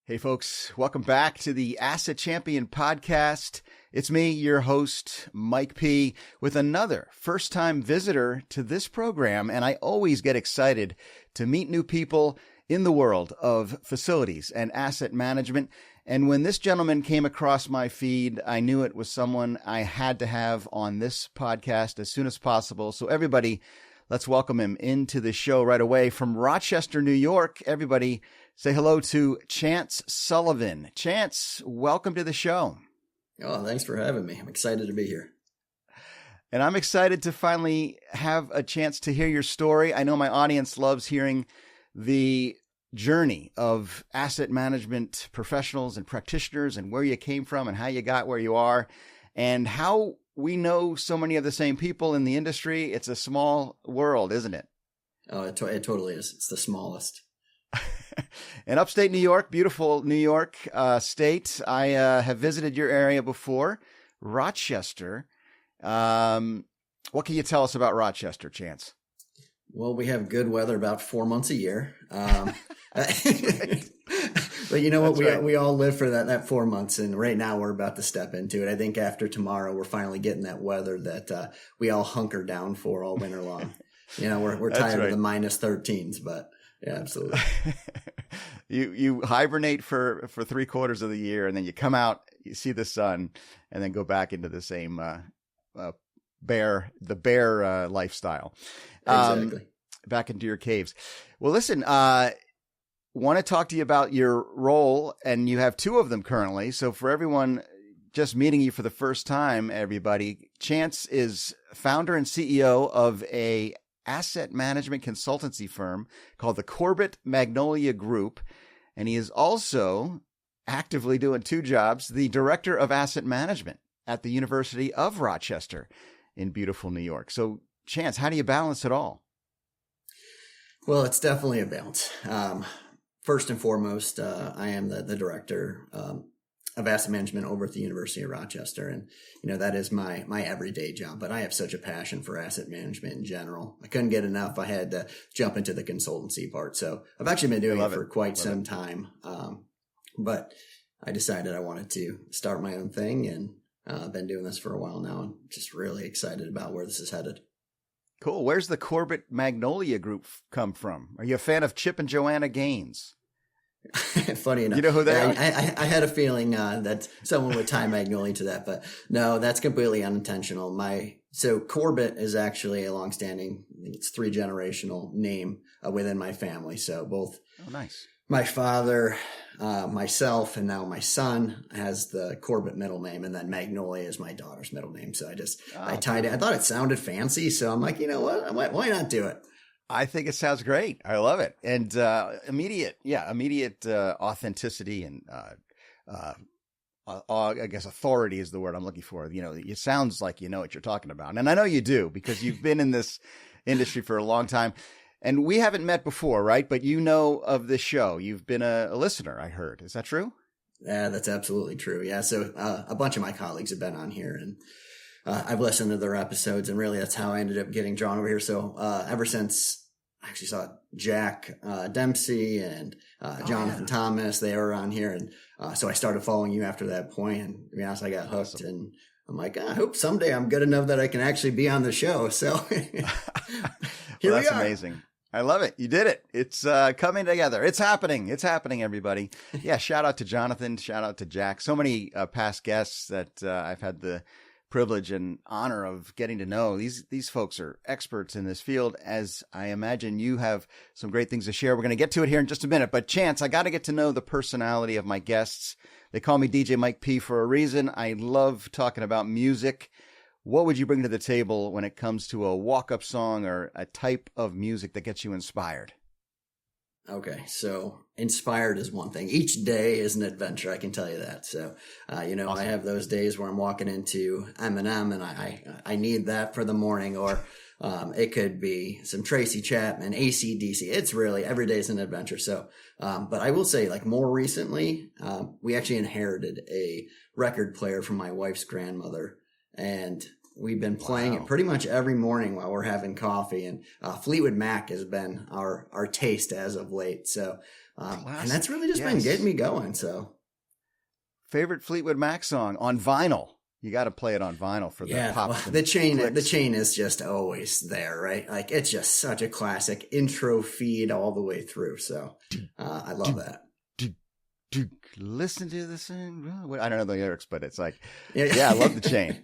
Hey, folks, welcome back to the Asset Champion podcast. It's me, your host, Mike P., with another first-time visitor to this program, and I always get excited to meet new people in the world of facilities and asset management. And when this gentleman came across my feed, I knew it was someone I had to have on this podcast as soon as possible. So everybody, let's welcome him into the show right away from Rochester, New York. Everybody, say hello to Chance Sullivan. Chance, welcome to the show. Oh, thanks for having me. I'm excited to be here. And I'm excited to finally have a chance to hear your story. I know my audience loves hearing the journey of asset management professionals and practitioners and where you came from and how you got where you are and how we know so many of the same people in the industry. It's a small world, isn't it? Oh, it totally is. It's the smallest. In upstate New York, beautiful New York state. I have visited your area before, Rochester. What can you tell us about Rochester, Chance? Well, we have good weather about 4 months a year. But you know what? We all live for that 4 months, and right now we're about to step into it. I think after tomorrow, we're finally getting that weather that we all hunker down for all winter long. You know, we're tired of the minus 13s, but yeah, absolutely. You hibernate for 3/4 of the year, and then you come out, you see the sun, and then go back into the same bear lifestyle. Exactly. Back into your caves. Well, listen, want to talk to you about your role, and you have two of them currently. So for everyone just meeting you for the first time, everybody, Chance is founder and CEO of a asset management consultancy firm called the Corbett Magnolia Group. And he is also actively doing two jobs, the director of asset management at the University of Rochester in beautiful New York. So Chance, how do you balance it all? Well, it's definitely a balance. First and foremost, I am the director of asset management over at the University of Rochester. And, you know, that is my everyday job, but I have such a passion for asset management in general. I couldn't get enough. I had to jump into the consultancy part. So I've actually been doing it for quite some time. But I decided I wanted to start my own thing, and I've been doing this for a while now, and just really excited about where this is headed. Cool. Where's the Corbett Magnolia Group come from? Are you a fan of Chip and Joanna Gaines? Funny enough, you know who they are? I had a feeling that someone would tie Magnolia to that, but no, that's completely unintentional. So Corbett is actually a longstanding, I think it's 3-generational name within my family. So both my father, myself, and now my son has the Corbett middle name, and then Magnolia is my daughter's middle name. So I tied it. I thought it sounded fancy, so I'm like, you know what? Why not do it? I think it sounds great. I love it. And immediate authenticity and I guess authority is the word I'm looking for. You know, it sounds like you know what you're talking about. And I know you do, because you've been in this industry for a long time. And we haven't met before, right? But you know of this show. You've been a listener, I heard. Is that true? Yeah, that's absolutely true. Yeah. So a bunch of my colleagues have been on here, and I've listened to their episodes, and really that's how I ended up getting drawn over here. So ever since I actually saw Jack Dempsey and Jonathan Thomas, they were on here. And so I started following you after that point. And to be honest, I got hooked. Awesome. And I'm like, I hope someday I'm good enough that I can actually be on the show. So here that's amazing. I love it. You did it. It's coming together. It's happening. It's happening, everybody. Yeah. Shout out to Jonathan. Shout out to Jack. So many past guests that I've had the privilege and honor of getting to know. These folks are experts in this field, as I imagine you have some great things to share. We're going to get to it here in just a minute, but Chance, I got to get to know the personality of my guests. They call me DJ Mike P for a reason. I love talking about music. What would you bring to the table when it comes to a walk-up song or a type of music that gets you inspired? Okay, so inspired is one thing. Each day is an adventure, I can tell you that. So, awesome. I have those days where I'm walking into Eminem and I need that for the morning, or it could be some Tracy Chapman, AC/DC. It's really, every day is an adventure. So, but I will say, like, more recently, we actually inherited a record player from my wife's grandmother. And we've been playing it pretty much every morning while we're having coffee. And Fleetwood Mac has been our taste as of late. So, and that's really just been getting me going. So, favorite Fleetwood Mac song on vinyl. You got to play it on vinyl for the pop. Well, the chain is just always there, right? Like it's just such a classic intro feed all the way through. So I love that. Listen to the song. I don't know the lyrics, but it's like, I love the chain.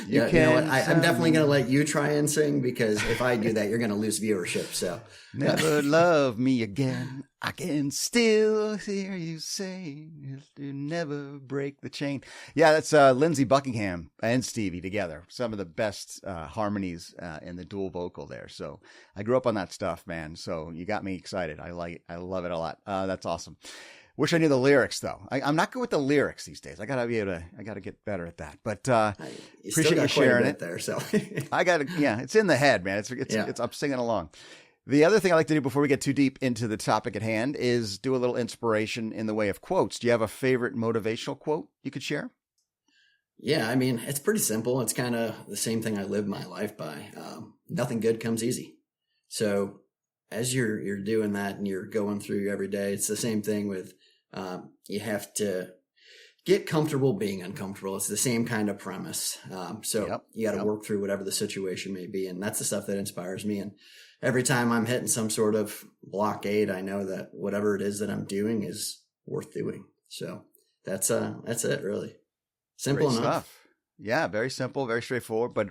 You know what? I'm definitely going to let you try and sing, because if I do that, you're going to lose viewership. So never love me again. I can still hear you say to never break the chain. Yeah, that's Lindsey Buckingham and Stevie together. Some of the best harmonies in the dual vocal there. So I grew up on that stuff, man. So you got me excited. I love it a lot. That's awesome. Wish I knew the lyrics, though. I'm not good with the lyrics these days. I gotta get better at that. But appreciate you sharing it there. So it's in the head, man. It's I'm singing along. The other thing I like to do before we get too deep into the topic at hand is do a little inspiration in the way of quotes. Do you have a favorite motivational quote you could share? Yeah, I mean, it's pretty simple. It's kind of the same thing I live my life by. Nothing good comes easy. So as you're doing that and you're going through every day, it's the same thing with you have to get comfortable being uncomfortable. It's the same kind of premise. You got to work through whatever the situation may be. And that's the stuff that inspires me. And every time I'm hitting some sort of blockade, I know that whatever it is that I'm doing is worth doing. So that's it, really. Simple Great enough. Stuff. Yeah, very simple, very straightforward, but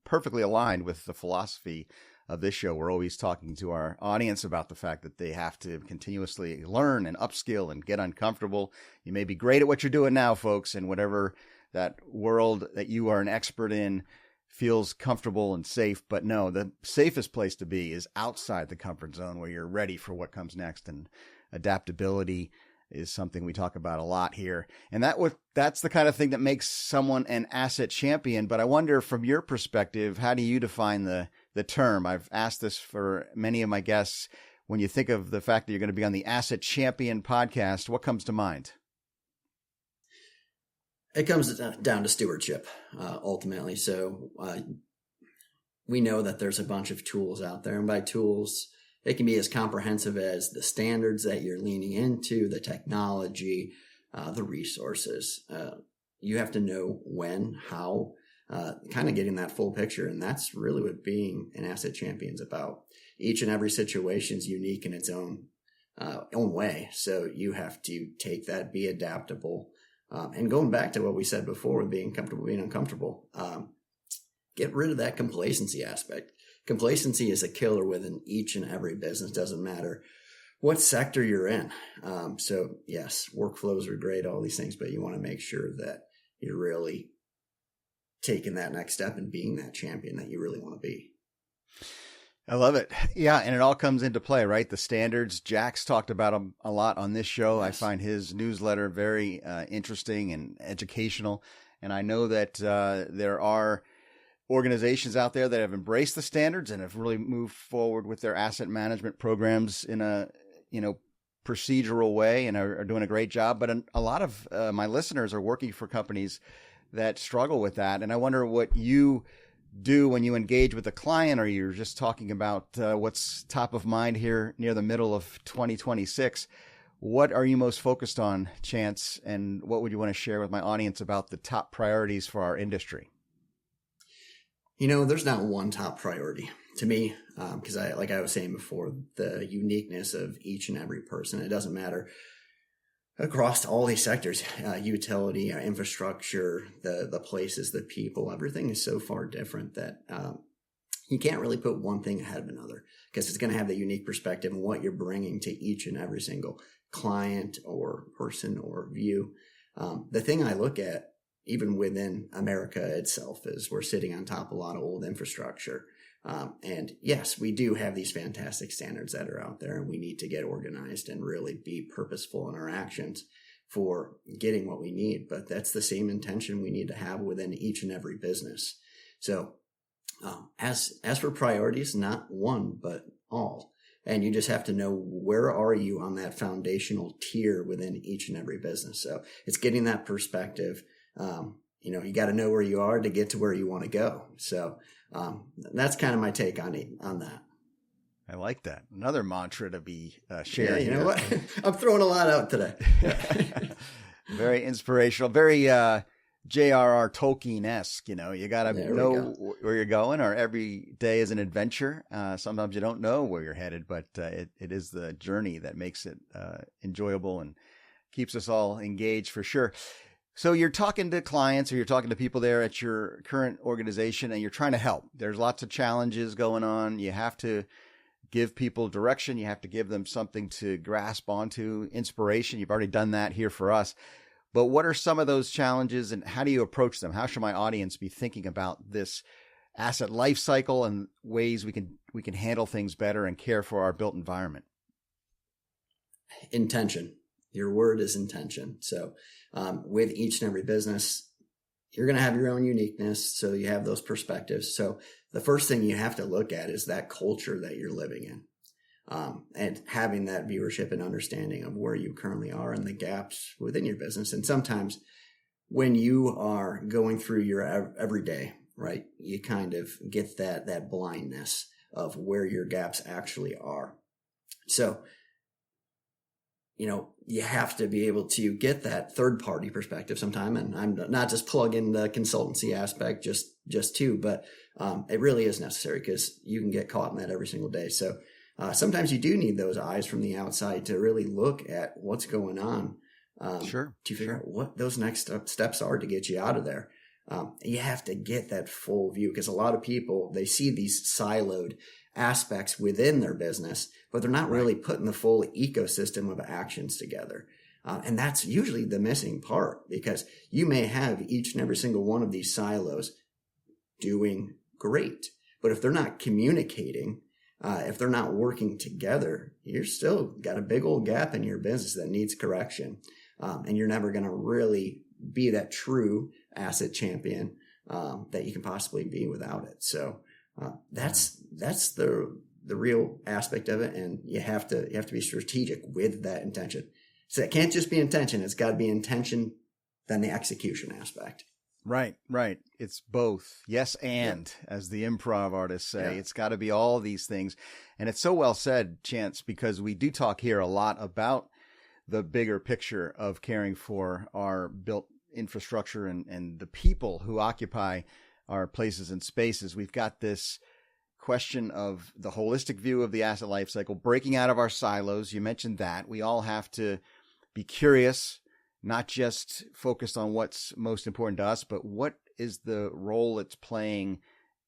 perfectly aligned with the philosophy of this show. We're always talking to our audience about the fact that they have to continuously learn and upskill and get uncomfortable. You may be great at what you're doing now, folks, and whatever that world that you are an expert in feels comfortable and safe. But no, the safest place to be is outside the comfort zone, where you're ready for what comes next. And adaptability is something we talk about a lot here. And that's the kind of thing that makes someone an asset champion. But I wonder, from your perspective, how do you define the term? I've asked this for many of my guests. When you think of the fact that you're going to be on the Asset Champion podcast, what comes to mind? It comes down to stewardship, ultimately. So we know that there's a bunch of tools out there. And by tools, it can be as comprehensive as the standards that you're leaning into, the technology, the resources. You have to know when, how, kind of getting that full picture. And that's really what being an asset champion is about. Each and every situation is unique in its own way. So you have to take that, be adaptable. And going back to what we said before with being comfortable, being uncomfortable, get rid of that complacency aspect. Complacency is a killer within each and every business. Doesn't matter what sector you're in. So yes, workflows are great, all these things, but you want to make sure that you're really taking that next step and being that champion that you really want to be. I love it. Yeah. And it all comes into play, right? The standards. Jack's talked about them a lot on this show. Yes. I find his newsletter very interesting and educational. And I know that there are organizations out there that have embraced the standards and have really moved forward with their asset management programs in a, procedural way, and are doing a great job. But a lot of my listeners are working for companies that struggle with that. And I wonder what you do when you engage with a client, or you're just talking about what's top of mind here near the middle of 2026. What are you most focused on, Chance? And what would you want to share with my audience about the top priorities for our industry? There's not one top priority to me, because like I was saying before, the uniqueness of each and every person, it doesn't matter across all these sectors, utility, infrastructure, the places, the people, everything is so far different that you can't really put one thing ahead of another, because it's going to have the unique perspective and what you're bringing to each and every single client or person or view. The thing I look at, even within America itself, is we're sitting on top of a lot of old infrastructure. And yes, we do have these fantastic standards that are out there, and we need to get organized and really be purposeful in our actions for getting what we need. But that's the same intention we need to have within each and every business. So as for priorities, not one, but all. And you just have to know, where are you on that foundational tier within each and every business? So it's getting that perspective. you got to know where you are to get to where you want to go. So that's kind of my take on that. I like that. Another mantra to be shared. Yeah, you know what? I'm throwing a lot out today. Very inspirational, very J.R.R. Tolkien-esque. You got to know where you're going, or every day is an adventure. Sometimes you don't know where you're headed, but it is the journey that makes it enjoyable and keeps us all engaged for sure. So you're talking to clients, or you're talking to people there at your current organization, and you're trying to help. There's lots of challenges going on. You have to give people direction. You have to give them something to grasp onto, inspiration. You've already done that here for us. But what are some of those challenges, and how do you approach them? How should my audience be thinking about this asset life cycle and ways we can handle things better and care for our built environment? Intention. Your word is intention. So with each and every business, you're going to have your own uniqueness. So you have those perspectives. So the first thing you have to look at is that culture that you're living in, and having that viewership and understanding of where you currently are and the gaps within your business. And sometimes when you are going through your everyday, right, you kind of get that blindness of where your gaps actually are. So you have to be able to get that third party perspective sometime. And I'm not just plugging the consultancy aspect just too, but it really is necessary, because you can get caught in that every single day. So sometimes you do need those eyes from the outside to really look at what's going on, to figure out what those next steps are to get you out of there. You have to get that full view, because a lot of people, they see these siloed aspects within their business, but they're not really putting the full ecosystem of actions together. And that's usually the missing part, because you may have each and every single one of these silos doing great, but if they're not communicating, if they're not working together, you're still got a big old gap in your business that needs correction. And you're never going to really be that true asset champion that you can possibly be without it. So that's the real aspect of it, and you have to be strategic with that intention. So it can't just be intention; it's got to be intention, then the execution aspect. Right. It's both. Yes, and as the improv artists say, it's got to be all these things. And it's so well said, Chance, because we do talk here a lot about the bigger picture of caring for our built infrastructure and the people who occupy our places and spaces. We've got this question of the holistic view of the asset life cycle, breaking out of our silos. You mentioned that. We all have to be curious, not just focused on what's most important to us, but what is the role it's playing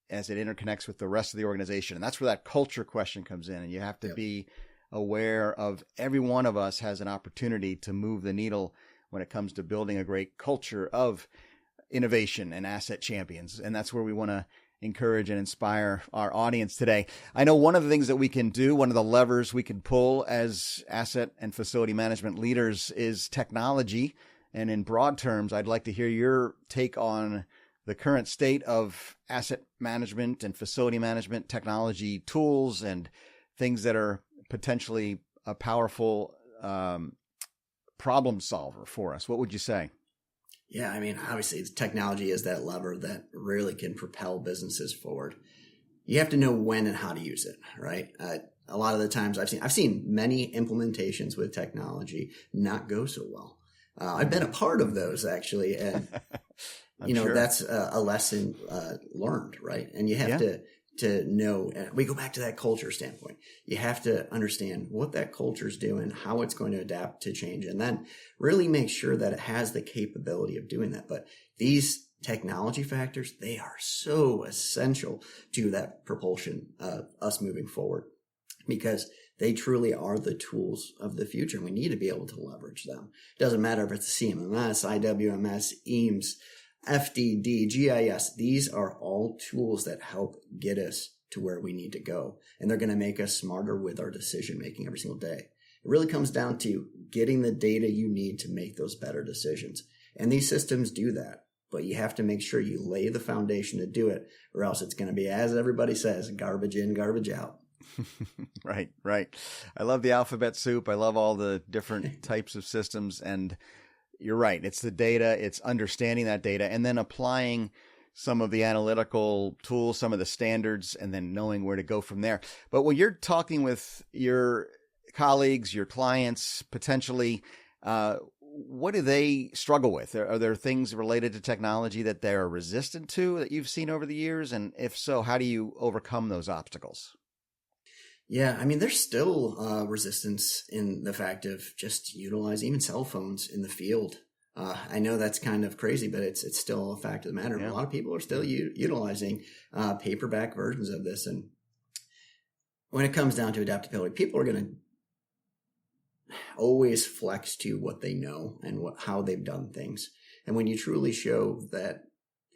as it interconnects with the rest of the organization. And that's where that culture question comes in. And you have to be aware of every one of us has an opportunity to move the needle when it comes to building a great culture of innovation and asset champions. And that's where we want to encourage and inspire our audience today. I know one of the things that we can do, one of the levers we can pull as asset and facility management leaders is technology. And in broad terms, I'd like to hear your take on the current state of asset management and facility management technology tools and things that are potentially a powerful problem solver for us. What would you say? Yeah, I mean, obviously, technology is that lever that really can propel businesses forward. You have to know when and how to use it, right? A lot of the times I've seen many implementations with technology not go so well. I've been a part of those, actually, and sure. That's a lesson learned, right? And you have to know, we go back to that culture standpoint. You have to understand what that culture is doing, how it's going to adapt to change, and then really make sure that it has the capability of doing that. But these technology factors, they are so essential to that propulsion of us moving forward, because they truly are the tools of the future. We need to be able to leverage them. It doesn't matter if it's CMMS, IWMS, EAMS, FDD, GIS. These are all tools that help get us to where we need to go. And they're going to make us smarter with our decision making every single day. It really comes down to getting the data you need to make those better decisions. And these systems do that. But you have to make sure you lay the foundation to do it, or else it's going to be, as everybody says, garbage in, garbage out. Right. I love the alphabet soup. I love all the different types of systems. And you're right. It's the data, it's understanding that data, and then applying some of the analytical tools, some of the standards, and then knowing where to go from there. But when you're talking with your colleagues, your clients, potentially, what do they struggle with? Are there things related to technology that they're resistant to that you've seen over the years? And if so, how do you overcome those obstacles? Yeah, I mean, there's still resistance in the fact of just utilizing even cell phones in the field. I know that's kind of crazy, but it's still a fact of the matter. Yeah. A lot of people are still utilizing paperback versions of this. And when it comes down to adaptability, people are going to always flex to what they know and how they've done things. And when you truly show that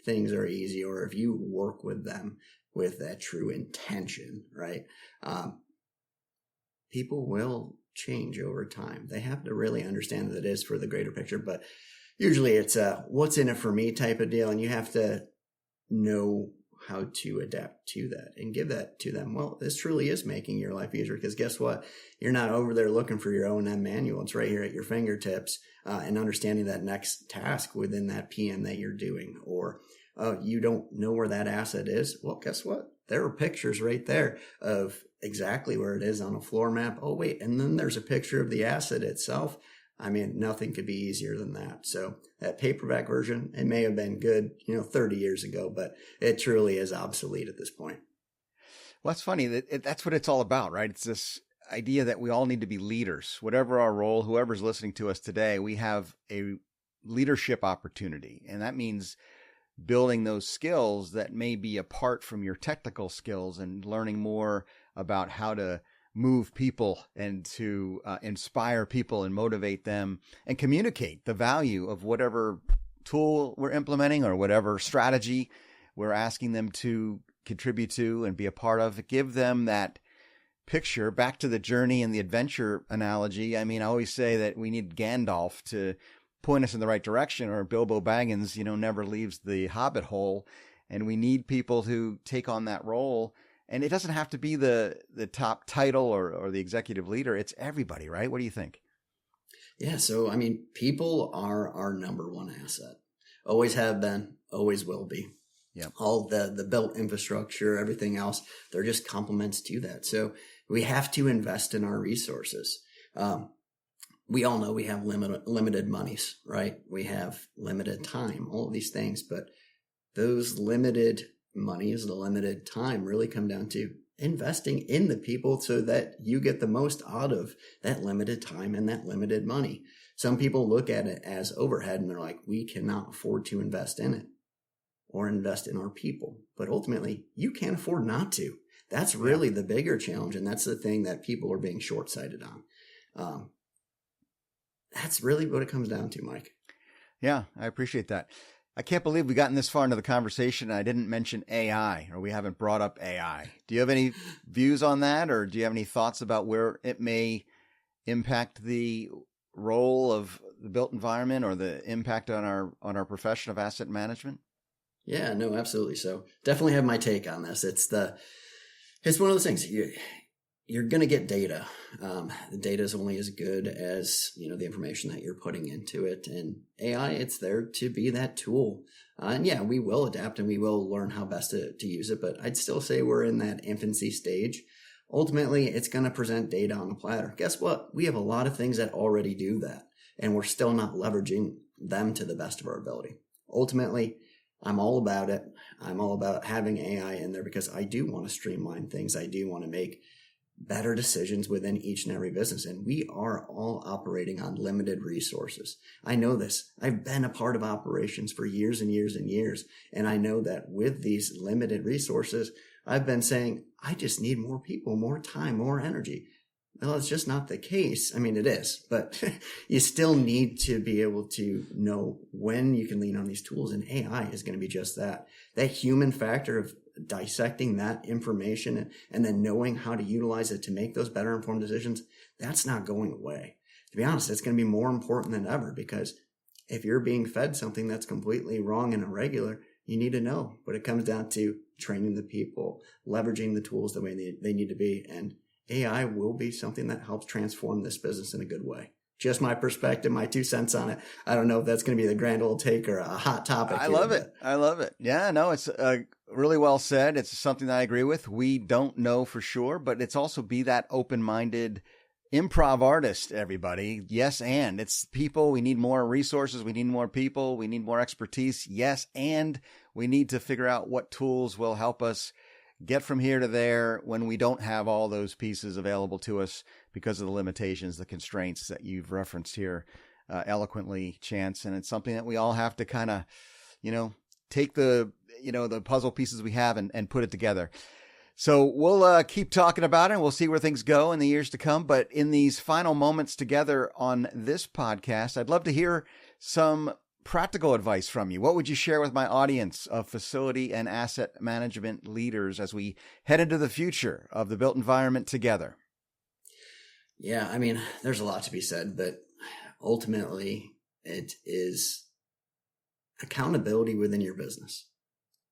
things are easy, or if you work with them with that true intention, right? People will change over time. They have to really understand that it is for the greater picture, but usually it's a what's in it for me type of deal. And you have to know how to adapt to that and give that to them. Well, this truly is making your life easier, because guess what? You're not over there looking for your O&M manual. It's right here at your fingertips, and understanding that next task within that PM that you're doing. Or you don't know where that asset is. Well, guess what? There are pictures right there of exactly where it is on a floor map. Oh, wait. And then there's a picture of the asset itself. I mean, nothing could be easier than that. So that paperback version, it may have been good, 30 years ago, but it truly is obsolete at this point. Well, that's funny. That's what it's all about, right? It's this idea that we all need to be leaders. Whatever our role, whoever's listening to us today, we have a leadership opportunity. And that means building those skills that may be apart from your technical skills, and learning more about how to move people and to inspire people and motivate them and communicate the value of whatever tool we're implementing or whatever strategy we're asking them to contribute to and be a part of. Give them that picture. Back to the journey and the adventure analogy. I mean, I always say that we need Gandalf to point us in the right direction, or Bilbo Baggins, never leaves the hobbit hole. And we need people who take on that role. And it doesn't have to be the top title or the executive leader. It's everybody, right? What do you think? Yeah. So, I mean, people are our number one asset. Always have been, always will be. Yeah. All the built infrastructure, everything else, they're just complements to that. So we have to invest in our resources. We all know we have limited monies, right? We have limited time, all of these things, but those limited monies, the limited time, really come down to investing in the people so that you get the most out of that limited time and that limited money. Some people look at it as overhead and they're like, we cannot afford to invest in it or invest in our people. But ultimately, you can't afford not to. That's really the bigger challenge. And that's the thing that people are being short-sighted on. That's really what it comes down to, Mike. Yeah, I appreciate that. I can't believe we've gotten this far into the conversation and I didn't mention AI, or we haven't brought up AI. Do you have any views on that, or do you have any thoughts about where it may impact the role of the built environment or the impact on our profession of asset management? Yeah, no, absolutely. So definitely have my take on this. It's one of those things. You're going to get data. The data is only as good as, the information that you're putting into it. And AI, it's there to be that tool. And yeah, we will adapt and we will learn how best to use it. But I'd still say we're in that infancy stage. Ultimately, it's going to present data on a platter. Guess what? We have a lot of things that already do that. And we're still not leveraging them to the best of our ability. Ultimately, I'm all about it. I'm all about having AI in there because I do want to streamline things. I do want to make better decisions within each and every business. And we are all operating on limited resources. I know this. I've been a part of operations for years and years and years. And I know that with these limited resources, I've been saying, I just need more people, more time, more energy. Well, it's just not the case. I mean, it is, but you still need to be able to know when you can lean on these tools. And AI is going to be just that human factor of dissecting that information and then knowing how to utilize it to make those better informed decisions. That's not going away. To be honest, it's going to be more important than ever, because if you're being fed something that's completely wrong and irregular, you need to know. But it comes down to training the people, leveraging the tools the way they need to be. And AI will be something that helps transform this business in a good way. just my perspective, my 2 cents on it. I don't know if that's going to be the grand old take or a hot topic. I love it. I love it. Yeah, no, it's really well said. It's something that I agree with. We don't know for sure, but it's also be that open-minded improv artist, everybody. Yes, and it's people. We need more resources. We need more people. We need more expertise. Yes, and we need to figure out what tools will help us get from here to there when we don't have all those pieces available to us because of the limitations, the constraints that you've referenced here eloquently, Chance. And it's something that we all have to kind of, take the puzzle pieces we have and put it together. So we'll keep talking about it and we'll see where things go in the years to come. But in these final moments together on this podcast, I'd love to hear some practical advice from you. What would you share with my audience of facility and asset management leaders as we head into the future of the built environment together? Yeah, I mean, there's a lot to be said, but ultimately it is accountability within your business.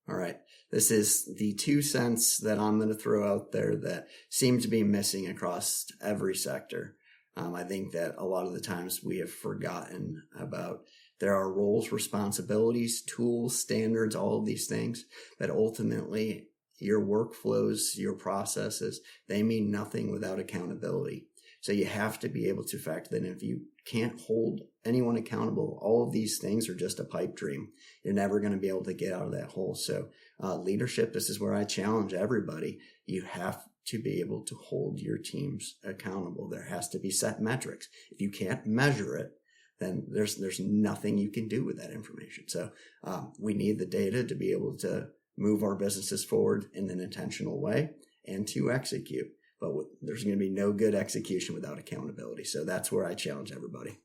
All right. This is the 2 cents that I'm going to throw out there that seem to be missing across every sector. I think that a lot of the times we have forgotten about there are roles, responsibilities, tools, standards, all of these things, but ultimately your workflows, your processes, they mean nothing without accountability. So you have to be able to factor that in. If you can't hold anyone accountable, all of these things are just a pipe dream. You're never going to be able to get out of that hole. So leadership, this is where I challenge everybody. You have to be able to hold your teams accountable. There has to be set metrics. If you can't measure it, then there's nothing you can do with that information. So we need the data to be able to move our businesses forward in an intentional way and to execute. But there's going to be no good execution without accountability. So that's where I challenge everybody.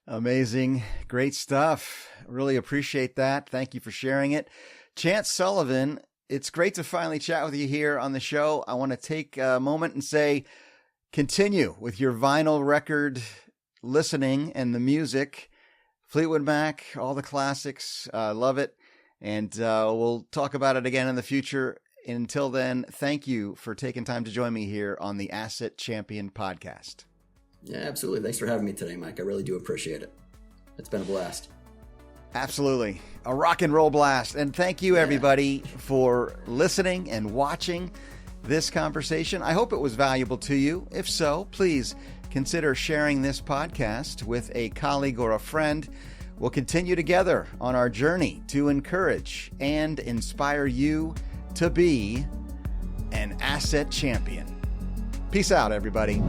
Amazing. Great stuff. Really appreciate that. Thank you for sharing it. Chance Sullivan, it's great to finally chat with you here on the show. I want to take a moment and say, continue with your vinyl record listening and the music. Fleetwood Mac, all the classics. Love it. And we'll talk about it again in the future. Until then, thank you for taking time to join me here on the Asset Champion podcast. Yeah, absolutely. Thanks for having me today, Mike. I really do appreciate it. It's been a blast. Absolutely. A rock and roll blast. And thank you, everybody, for listening and watching this conversation. I hope it was valuable to you. If so, please consider sharing this podcast with a colleague or a friend. We'll continue together on our journey to encourage and inspire you to be an asset champion. Peace out, everybody.